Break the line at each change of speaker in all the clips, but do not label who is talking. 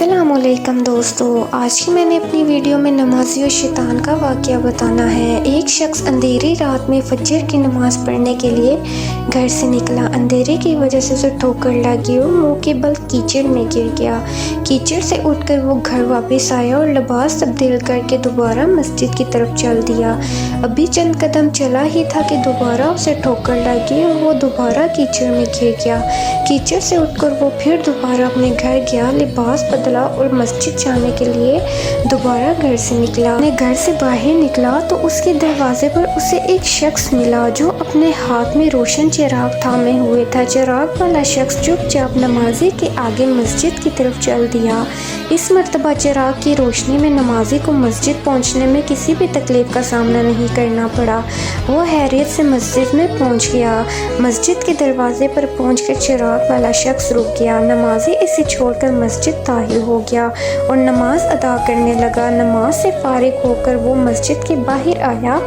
अस्सलाम वालेकुम दोस्तों, आज की मैंने अपनी वीडियो में नमाजी और शैतान का वाक़या बताना है। एक शख्स अंधेरी रात में फजर की नमाज़ पढ़ने के लिए घर से निकला। अंधेरे की वजह से उसे ठोकर लगी और मुंह के बल कीचड़ में गिर गया। कीचड़ से उठकर वो घर वापस आया और लिबास तब्दील करके दोबारा मस्जिद की तरफ चल दिया। अभी चंद कदम चला ही था कि दोबारा उसे ठोकर लगी और वो दोबारा कीचड़ में गिर गया। कीचड़ से उठकर वो फिर दोबारा अपने घर गया, लिबास बदला और मस्जिद जाने के लिए दोबारा घर से निकला। अपने घर से बाहर निकला तो उसके दरवाजे पर उसे एक शख्स मिला जो अपने हाथ में रोशन चिराग थामे हुए था। चिराग वाला शख्स चुपचाप नमाजी के आगे मस्जिद की तरफ चल दिया। इस मर्तबा चिराग की रोशनी में नमाजी को मस्जिद पहुंचने में किसी भी तकलीफ का सामना नहीं करना पड़ा। वो हैरियत से मस्जिद में पहुंच गया। मस्जिद के दरवाजे पर पहुंचकर चिराग वाला शख्स रुक गया। नमाजी इसे छोड़कर मस्जिद दाखिल हो गया और नमाज अदा करने लगा। नमाज से फारिग होकर वो मस्जिद के बाहर आया।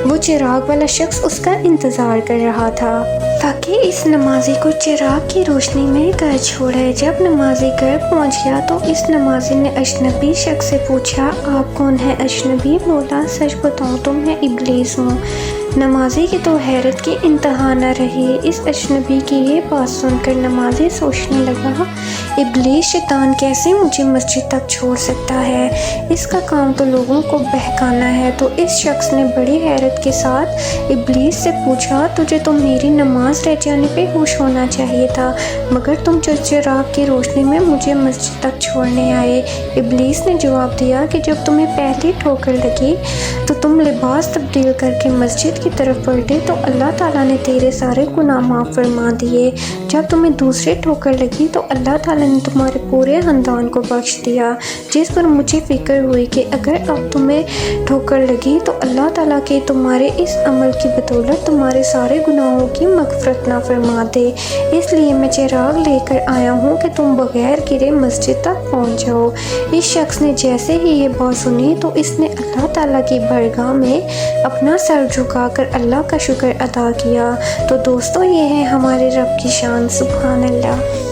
वो चिराग वाला शख्स उसका इंतज़ार कर रहा था ताकि इस नमाजी को चिराग की रोशनी में घर छोड़े। जब नमाजी घर पहुंच गया तो इस नमाजी ने अजनबी शख्स से पूछा, आप कौन है? अजनबी बोला, सच बताऊं तो मैं इब्लीस हूँ। नमाजी की तो हैरत की इंतहा न रही। इस अजनबी की ये बात सुनकर नमाजी सोचने लगा, इब्लीस शैतान कैसे मुझे मस्जिद तक छोड़ सकता है? इसका काम तो लोगों को बहकाना है। तो इस शख्स ने बड़ी हैरत के साथ इब्लीस से पूछा, तुझे तो मेरी नमाज रह जाने पे होश होना चाहिए था, मगर तुम चिराग की रोशनी में मुझे मस्जिद तक छोड़ने आए। इब्लीस ने जवाब दिया कि जब तुम्हें पहली ठोकर लगी तो तुम लिबास तब्दील करके मस्जिद की तरफ बढ़े तो अल्लाह ताला ने तेरे सारे गुनाह माफ़ फरमा दिए। जब तुम्हें दूसरी ठोकर लगी तो अल्लाह ताला ने तुम्हारे पूरे ख़ानदान को बख्श दिया। जिस पर मुझे फ़िक्र हुई कि अगर अब तुम्हें ठोकर लगी तो अल्लाह ताला के तुम्हारे इस अमल की बदौलत तुम्हारे सारे गुनाहों की मग़फ़िरत ना फरमा दे। इसलिए मैं चिराग लेकर आया हूँ कि तुम बग़ैर गिरे मस्जिद तक पहुँच जाओ। इस शख्स ने जैसे ही ये बात सुनी तो इसने अल्लाह ताला की बारगाह में अपना सर झुकाकर अल्लाह का शुक्र अदा किया। तो दोस्तों, ये है हमारे रब की शान, सुभान अल्लाह।